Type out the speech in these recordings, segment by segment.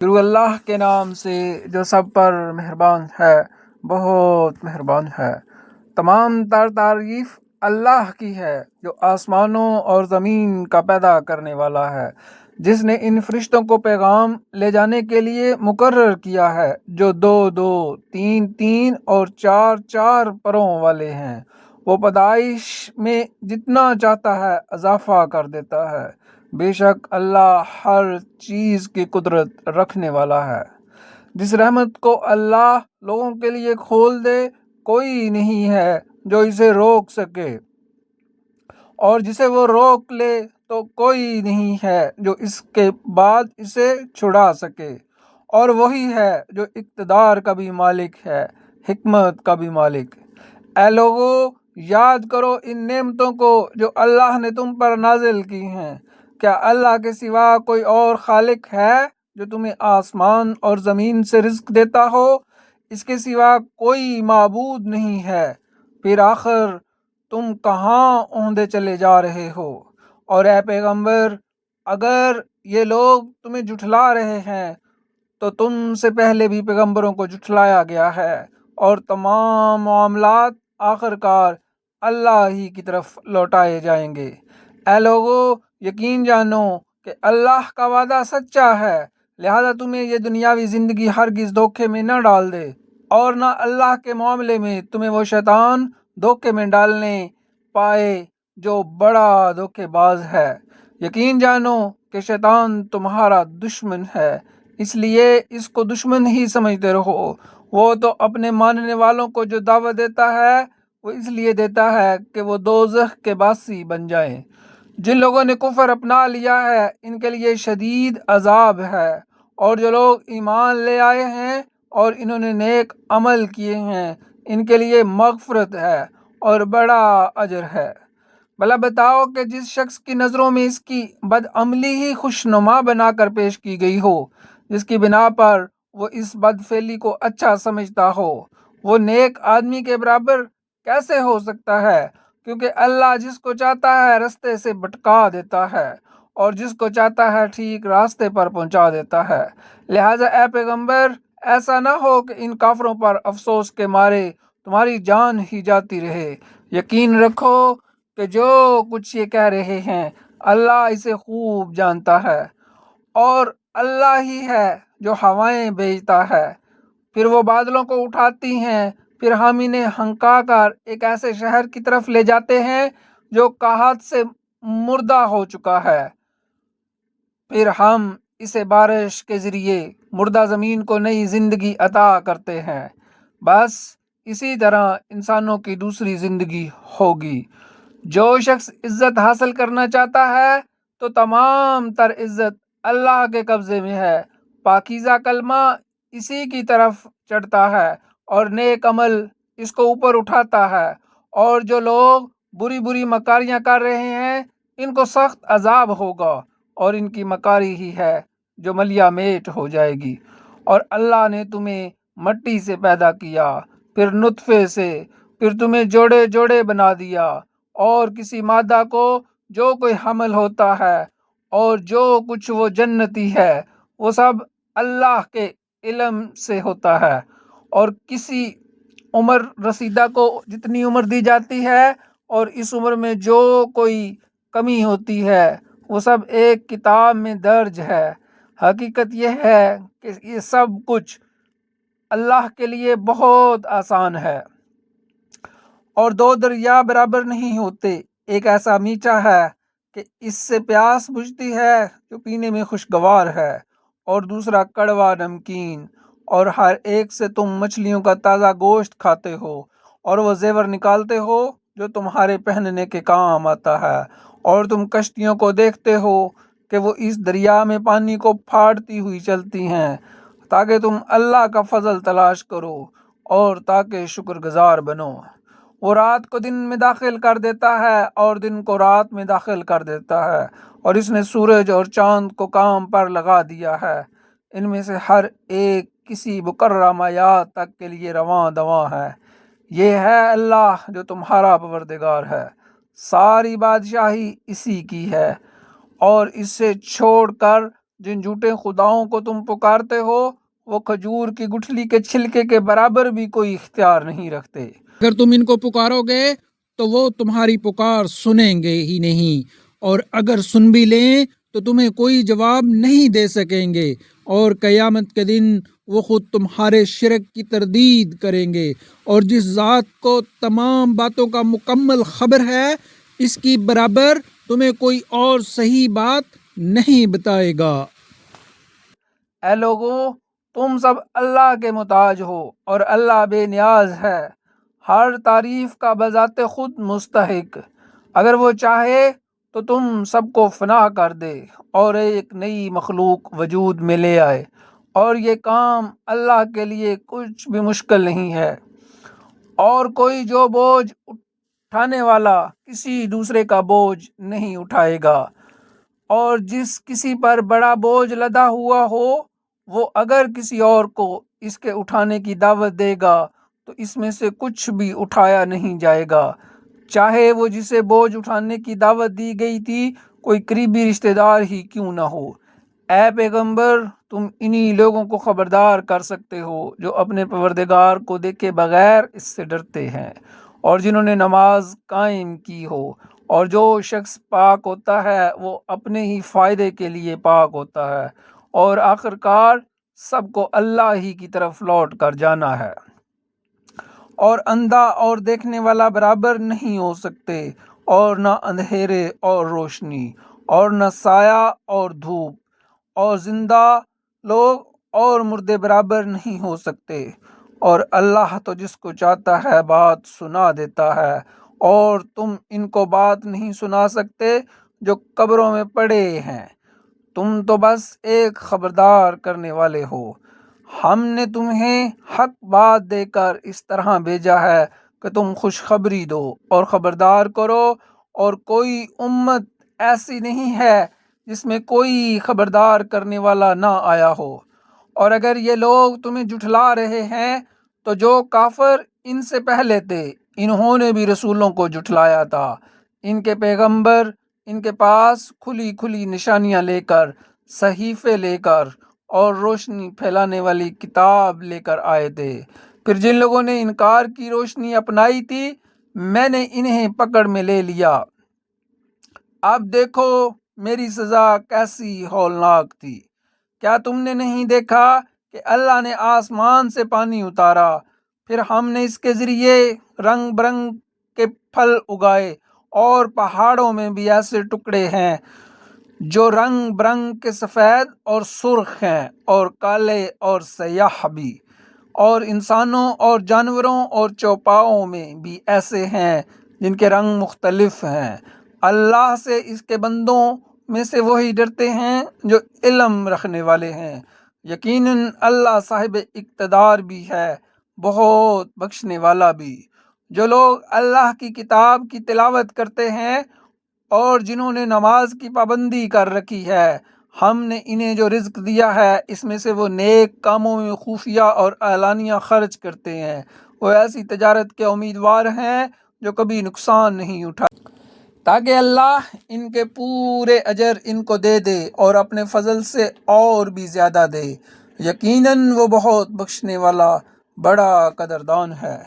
شروع اللہ کے نام سے جو سب پر مہربان ہے، بہت مہربان ہے۔ تمام تر تعریف اللہ کی ہے جو آسمانوں اور زمین کا پیدا کرنے والا ہے، جس نے ان فرشتوں کو پیغام لے جانے کے لیے مقرر کیا ہے، جو دو دو، تین تین اور چار چار پروں والے ہیں۔ وہ پیدائش میں جتنا چاہتا ہے اضافہ کر دیتا ہے۔ بے شک اللہ ہر چیز کی قدرت رکھنے والا ہے۔ جس رحمت کو اللہ لوگوں کے لیے کھول دے، کوئی نہیں ہے جو اسے روک سکے، اور جسے وہ روک لے تو کوئی نہیں ہے جو اس کے بعد اسے چھڑا سکے۔ اور وہی ہے جو اقتدار کا بھی مالک ہے، حکمت کا بھی مالک۔ اے لوگو، یاد کرو ان نعمتوں کو جو اللہ نے تم پر نازل کی ہیں۔ کیا اللہ کے سوا کوئی اور خالق ہے جو تمہیں آسمان اور زمین سے رزق دیتا ہو؟ اس کے سوا کوئی معبود نہیں ہے۔ پھر آخر تم کہاں اوندے چلے جا رہے ہو؟ اور اے پیغمبر، اگر یہ لوگ تمہیں جھٹلا رہے ہیں تو تم سے پہلے بھی پیغمبروں کو جھٹلایا گیا ہے، اور تمام معاملات آخر کار اللہ ہی کی طرف لوٹائے جائیں گے۔ اے لوگو، یقین جانو کہ اللہ کا وعدہ سچا ہے، لہذا تمہیں یہ دنیاوی زندگی ہرگز دھوکے میں نہ ڈال دے، اور نہ اللہ کے معاملے میں تمہیں وہ شیطان دھوکے میں ڈالنے پائے جو بڑا دھوکے باز ہے۔ یقین جانو کہ شیطان تمہارا دشمن ہے، اس لیے اس کو دشمن ہی سمجھتے رہو۔ وہ تو اپنے ماننے والوں کو جو دعوت دیتا ہے وہ اس لیے دیتا ہے کہ وہ دوزخ کے باسی بن جائیں۔ جن لوگوں نے کفر اپنا لیا ہے ان کے لیے شدید عذاب ہے، اور جو لوگ ایمان لے آئے ہیں اور انہوں نے نیک عمل کیے ہیں ان کے لیے مغفرت ہے اور بڑا اجر ہے۔ بھلا بتاؤ کہ جس شخص کی نظروں میں اس کی بدعملی ہی خوشنما بنا کر پیش کی گئی ہو، جس کی بنا پر وہ اس بدفعلی کو اچھا سمجھتا ہو، وہ نیک آدمی کے برابر کیسے ہو سکتا ہے؟ کیونکہ اللہ جس کو چاہتا ہے رستے سے بھٹکا دیتا ہے، اور جس کو چاہتا ہے ٹھیک راستے پر پہنچا دیتا ہے۔ لہٰذا اے پیغمبر، ایسا نہ ہو کہ ان کافروں پر افسوس کے مارے تمہاری جان ہی جاتی رہے۔ یقین رکھو کہ جو کچھ یہ کہہ رہے ہیں اللہ اسے خوب جانتا ہے، اور اللہ ہی ہے جو ہوائیں بھیجتا ہے، پھر وہ بادلوں کو اٹھاتی ہیں، پھر ہم انہیں ہنکا کر ایک ایسے شہر کی طرف لے جاتے ہیں جو قحط سے مردہ ہو چکا ہے، پھر ہم اسے بارش کے ذریعے مردہ زمین کو نئی زندگی عطا کرتے ہیں۔ بس اسی طرح انسانوں کی دوسری زندگی ہوگی۔ جو شخص عزت حاصل کرنا چاہتا ہے تو تمام تر عزت اللہ کے قبضے میں ہے۔ پاکیزہ کلمہ اسی کی طرف چڑھتا ہے اور نیک عمل اس کو اوپر اٹھاتا ہے، اور جو لوگ بری بری مکاریاں کر رہے ہیں ان کو سخت عذاب ہوگا، اور ان کی مکاری ہی ہے جو ملیا میٹ ہو جائے گی۔ اور اللہ نے تمہیں مٹی سے پیدا کیا، پھر نطفے سے، پھر تمہیں جوڑے جوڑے بنا دیا، اور کسی مادہ کو جو کوئی حمل ہوتا ہے اور جو کچھ وہ جنتی ہے وہ سب اللہ کے علم سے ہوتا ہے، اور کسی عمر رسیدہ کو جتنی عمر دی جاتی ہے، اور اس عمر میں جو کوئی کمی ہوتی ہے وہ سب ایک کتاب میں درج ہے۔ حقیقت یہ ہے کہ یہ سب کچھ اللہ کے لیے بہت آسان ہے۔ اور دو دریا برابر نہیں ہوتے، ایک ایسا میٹھا ہے کہ اس سے پیاس بجھتی ہے جو پینے میں خوشگوار ہے، اور دوسرا کڑوا نمکین، اور ہر ایک سے تم مچھلیوں کا تازہ گوشت کھاتے ہو، اور وہ زیور نکالتے ہو جو تمہارے پہننے کے کام آتا ہے، اور تم کشتیوں کو دیکھتے ہو کہ وہ اس دریا میں پانی کو پھاڑتی ہوئی چلتی ہیں، تاکہ تم اللہ کا فضل تلاش کرو اور تاکہ شکر گزار بنو۔ وہ رات کو دن میں داخل کر دیتا ہے اور دن کو رات میں داخل کر دیتا ہے، اور اس نے سورج اور چاند کو کام پر لگا دیا ہے، ان میں سے ہر ایک کسی مقررہ میعاد تک کے لیے رواں دواں ہے۔ یہ ہے اللہ جو تمہارا پروردگار ہے، ساری بادشاہی اسی کی ہے، اور اسے چھوڑ کر جن جھوٹے خداؤں کو تم پکارتے ہو وہ کھجور کی گٹھلی کے چھلکے کے برابر بھی کوئی اختیار نہیں رکھتے۔ اگر تم ان کو پکارو گے تو وہ تمہاری پکار سنیں گے ہی نہیں، اور اگر سن بھی لیں تو تمہیں کوئی جواب نہیں دے سکیں گے، اور قیامت کے دن وہ خود تمہارے شرک کی تردید کریں گے، اور جس ذات کو تمام باتوں کا مکمل خبر ہے اس کی برابر تمہیں کوئی اور صحیح بات نہیں بتائے گا۔ اے لوگو، تم سب اللہ کے محتاج ہو اور اللہ بے نیاز ہے، ہر تعریف کا بذات خود مستحق۔ اگر وہ چاہے تو تم سب کو فنا کر دے اور ایک نئی مخلوق وجود میں لے آئے، اور یہ کام اللہ کے لیے کچھ بھی مشکل نہیں ہے۔ اور کوئی جو بوجھ اٹھانے والا کسی دوسرے کا بوجھ نہیں اٹھائے گا، اور جس کسی پر بڑا بوجھ لدا ہوا ہو وہ اگر کسی اور کو اس کے اٹھانے کی دعوت دے گا تو اس میں سے کچھ بھی اٹھایا نہیں جائے گا، چاہے وہ جسے بوجھ اٹھانے کی دعوت دی گئی تھی کوئی قریبی رشتہ دار ہی کیوں نہ ہو۔ اے پیغمبر، تم انہی لوگوں کو خبردار کر سکتے ہو جو اپنے پروردگار کو دیکھے بغیر اس سے ڈرتے ہیں اور جنہوں نے نماز قائم کی ہو، اور جو شخص پاک ہوتا ہے وہ اپنے ہی فائدے کے لیے پاک ہوتا ہے، اور آخرکار سب کو اللہ ہی کی طرف لوٹ کر جانا ہے۔ اور اندھا اور دیکھنے والا برابر نہیں ہو سکتے، اور نہ اندھیرے اور روشنی، اور نہ سایہ اور دھوپ، اور زندہ لوگ اور مردے برابر نہیں ہو سکتے، اور اللہ تو جس کو چاہتا ہے بات سنا دیتا ہے، اور تم ان کو بات نہیں سنا سکتے جو قبروں میں پڑے ہیں، تم تو بس ایک خبردار کرنے والے ہو۔ ہم نے تمہیں حق بات دے کر اس طرح بھیجا ہے کہ تم خوشخبری دو اور خبردار کرو، اور کوئی امت ایسی نہیں ہے جس میں کوئی خبردار کرنے والا نہ آیا ہو۔ اور اگر یہ لوگ تمہیں جھٹلا رہے ہیں تو جو کافر ان سے پہلے تھے انہوں نے بھی رسولوں کو جھٹلایا تھا، ان کے پیغمبر ان کے پاس کھلی کھلی نشانیاں لے کر، صحیفے لے کر اور روشنی پھیلانے والی کتاب لے کر آئے تھے، پھر جن لوگوں نے انکار کی روشنی اپنائی تھی میں نے انہیں پکڑ میں لے لیا۔ اب دیکھو میری سزا کیسی ہولناک تھی۔ کیا تم نے نہیں دیکھا کہ اللہ نے آسمان سے پانی اتارا، پھر ہم نے اس کے ذریعے رنگ برنگ کے پھل اگائے، اور پہاڑوں میں بھی ایسے ٹکڑے ہیں جو رنگ برنگ کے سفید اور سرخ ہیں، اور کالے اور سیاہ بھی، اور انسانوں اور جانوروں اور چوپاؤں میں بھی ایسے ہیں جن کے رنگ مختلف ہیں۔ اللہ سے اس کے بندوں میں سے وہی ڈرتے ہیں جو علم رکھنے والے ہیں، یقیناً اللہ صاحب اقتدار بھی ہے، بہت بخشنے والا بھی۔ جو لوگ اللہ کی کتاب کی تلاوت کرتے ہیں اور جنہوں نے نماز کی پابندی کر رکھی ہے، ہم نے انہیں جو رزق دیا ہے اس میں سے وہ نیک کاموں میں خفیہ اور اعلانیہ خرچ کرتے ہیں، وہ ایسی تجارت کے امیدوار ہیں جو کبھی نقصان نہیں اٹھا، تاکہ اللہ ان کے پورے اجر ان کو دے دے اور اپنے فضل سے اور بھی زیادہ دے، یقیناً وہ بہت بخشنے والا بڑا قدردان ہے۔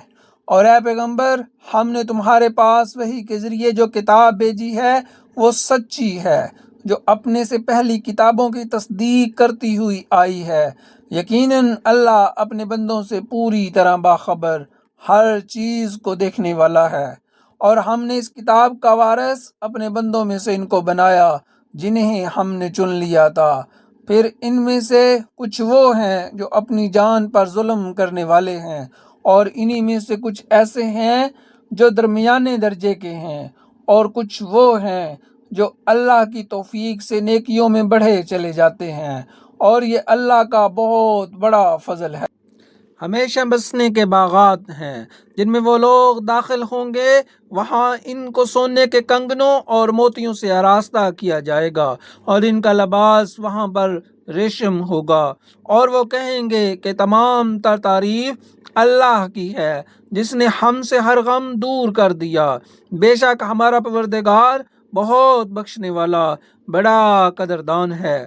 اور اے پیغمبر، ہم نے تمہارے پاس وحی کے ذریعے جو کتاب بھیجی ہے وہ سچی ہے، جو اپنے سے پہلی کتابوں کی تصدیق کرتی ہوئی آئی ہے، یقیناً اللہ اپنے بندوں سے پوری طرح باخبر، ہر چیز کو دیکھنے والا ہے۔ اور ہم نے اس کتاب کا وارث اپنے بندوں میں سے ان کو بنایا جنہیں ہم نے چن لیا تھا، پھر ان میں سے کچھ وہ ہیں جو اپنی جان پر ظلم کرنے والے ہیں، اور انہی میں سے کچھ ایسے ہیں جو درمیانے درجے کے ہیں، اور کچھ وہ ہیں جو اللہ کی توفیق سے نیکیوں میں بڑھے چلے جاتے ہیں، اور یہ اللہ کا بہت بڑا فضل ہے۔ ہمیشہ بسنے کے باغات ہیں جن میں وہ لوگ داخل ہوں گے، وہاں ان کو سونے کے کنگنوں اور موتیوں سے آراستہ کیا جائے گا، اور ان کا لباس وہاں پر ریشم ہوگا، اور وہ کہیں گے کہ تمام تر تعریف اللہ کی ہے جس نے ہم سے ہر غم دور کر دیا، بے شک ہمارا پروردگار بہت بخشنے والا بڑا قدردان ہے۔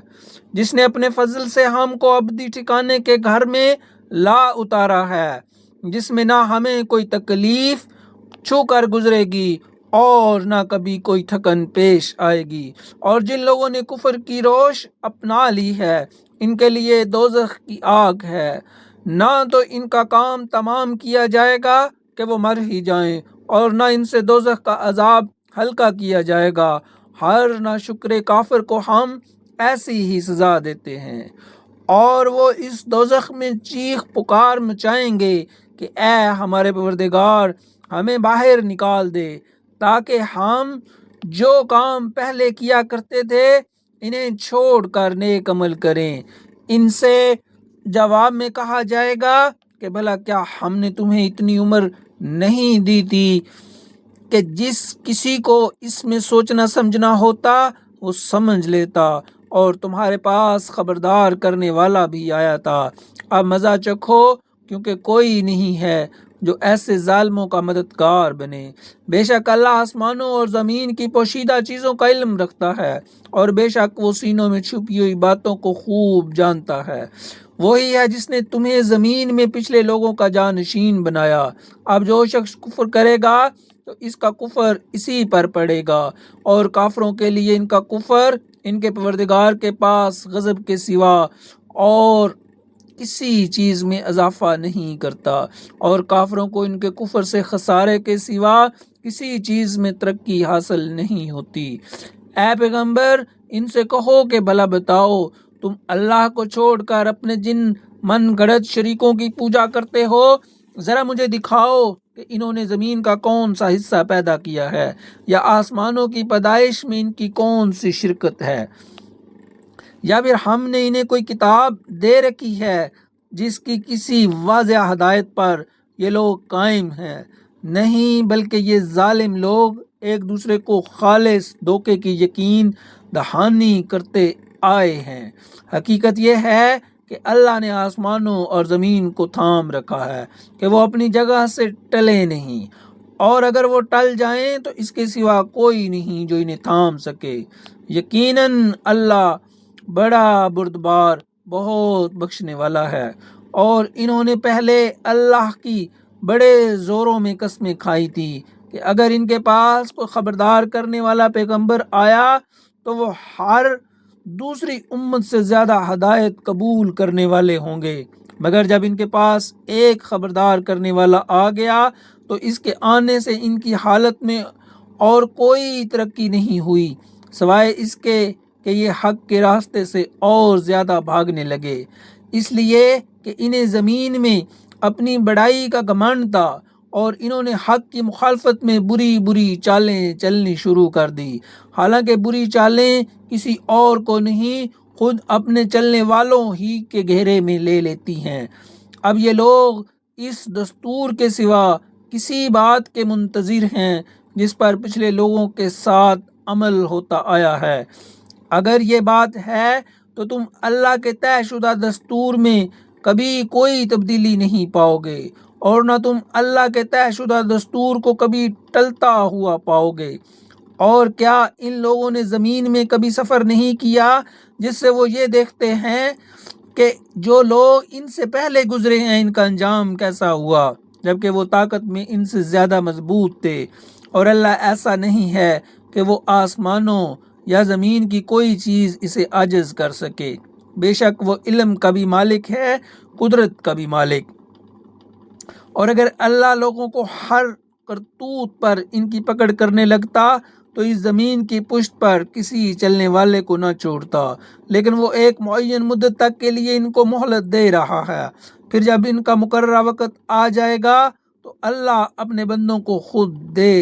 جس نے اپنے فضل سے ہم کو ابدی ٹھکانے کے گھر میں لا اتارا ہے، جس میں نہ ہمیں کوئی تکلیف چھو کر گزرے گی اور نہ کبھی کوئی تھکن پیش آئے گی۔ اور جن لوگوں نے کفر کی روش اپنا لی ہے، ان کے لیے دوزخ کی آگ ہے، نہ تو ان کا کام تمام کیا جائے گا کہ وہ مر ہی جائیں، اور نہ ان سے دوزخ کا عذاب ہلکا کیا جائے گا۔ ہر ناشکر کافر کو ہم ایسی ہی سزا دیتے ہیں۔ اور وہ اس دوزخ میں چیخ پکار مچائیں گے کہ اے ہمارے پروردگار، ہمیں باہر نکال دے تاکہ ہم جو کام پہلے کیا کرتے تھے انہیں چھوڑ کر نیک عمل کریں۔ ان سے جواب میں کہا جائے گا کہ بھلا کیا ہم نے تمہیں اتنی عمر نہیں دی تھی کہ جس کسی کو اس میں سوچنا سمجھنا ہوتا وہ سمجھ لیتا، اور تمہارے پاس خبردار کرنے والا بھی آیا تھا۔ اب مزہ چکھو، کیونکہ کوئی نہیں ہے جو ایسے ظالموں کا مددگار بنے۔ بے شک اللہ آسمانوں اور زمین کی پوشیدہ چیزوں کا علم رکھتا ہے، اور بے شک وہ سینوں میں چھپی ہوئی باتوں کو خوب جانتا ہے۔ وہی ہے جس نے تمہیں زمین میں پچھلے لوگوں کا جانشین بنایا۔ اب جو شخص کفر کرے گا تو اس کا کفر اسی پر پڑے گا، اور کافروں کے لیے ان کا کفر ان کے پروردگار کے پاس غضب کے سوا اور کسی چیز میں اضافہ نہیں کرتا، اور کافروں کو ان کے کفر سے خسارے کے سوا کسی چیز میں ترقی حاصل نہیں ہوتی۔ اے پیغمبر، ان سے کہو کہ بھلا بتاؤ، تم اللہ کو چھوڑ کر اپنے جن من گھڑت شریکوں کی پوجا کرتے ہو، ذرا مجھے دکھاؤ کہ انہوں نے زمین کا کون سا حصہ پیدا کیا ہے، یا آسمانوں کی پیدائش میں ان کی کون سی شرکت ہے، یا پھر ہم نے انہیں کوئی کتاب دے رکھی ہے جس کی کسی واضح ہدایت پر یہ لوگ قائم ہیں؟ نہیں، بلکہ یہ ظالم لوگ ایک دوسرے کو خالص دھوکے کی یقین دہانی کرتے آئے ہیں۔ حقیقت یہ ہے کہ اللہ نے آسمانوں اور زمین کو تھام رکھا ہے کہ وہ اپنی جگہ سے ٹلے نہیں، اور اگر وہ ٹل جائیں تو اس کے سوا کوئی نہیں جو انہیں تھام سکے۔ یقیناً اللہ بڑا بردبار بہت بخشنے والا ہے۔ اور انہوں نے پہلے اللہ کی بڑے زوروں میں قسمیں کھائی تھی کہ اگر ان کے پاس کوئی خبردار کرنے والا پیغمبر آیا تو وہ ہر دوسری امت سے زیادہ ہدایت قبول کرنے والے ہوں گے، مگر جب ان کے پاس ایک خبردار کرنے والا آ گیا تو اس کے آنے سے ان کی حالت میں اور کوئی ترقی نہیں ہوئی سوائے اس کے کہ یہ حق کے راستے سے اور زیادہ بھاگنے لگے، اس لیے کہ انہیں زمین میں اپنی بڑائی کا گھمنڈ تھا، اور انہوں نے حق کی مخالفت میں بری بری چالیں چلنی شروع کر دی، حالانکہ بری چالیں کسی اور کو نہیں خود اپنے چلنے والوں ہی کے گھیرے میں لے لیتی ہیں۔ اب یہ لوگ اس دستور کے سوا کسی بات کے منتظر ہیں جس پر پچھلے لوگوں کے ساتھ عمل ہوتا آیا ہے۔ اگر یہ بات ہے تو تم اللہ کے طے شدہ دستور میں کبھی کوئی تبدیلی نہیں پاؤ گے، اور نہ تم اللہ کے طے شدہ دستور کو کبھی ٹلتا ہوا پاؤ گے۔ اور کیا ان لوگوں نے زمین میں کبھی سفر نہیں کیا جس سے وہ یہ دیکھتے ہیں کہ جو لوگ ان سے پہلے گزرے ہیں ان کا انجام کیسا ہوا، جبکہ وہ طاقت میں ان سے زیادہ مضبوط تھے؟ اور اللہ ایسا نہیں ہے کہ وہ آسمانوں یا زمین کی کوئی چیز اسے عاجز کر سکے۔ بے شک وہ علم کا بھی مالک ہے، قدرت کا بھی مالک۔ اور اگر اللہ لوگوں کو ہر کرتوت پر ان کی پکڑ کرنے لگتا تو اس زمین کی پشت پر کسی چلنے والے کو نہ چھوڑتا، لیکن وہ ایک معین مدت تک کے لیے ان کو مہلت دے رہا ہے، پھر جب ان کا مقررہ وقت آ جائے گا تو اللہ اپنے بندوں کو خود دے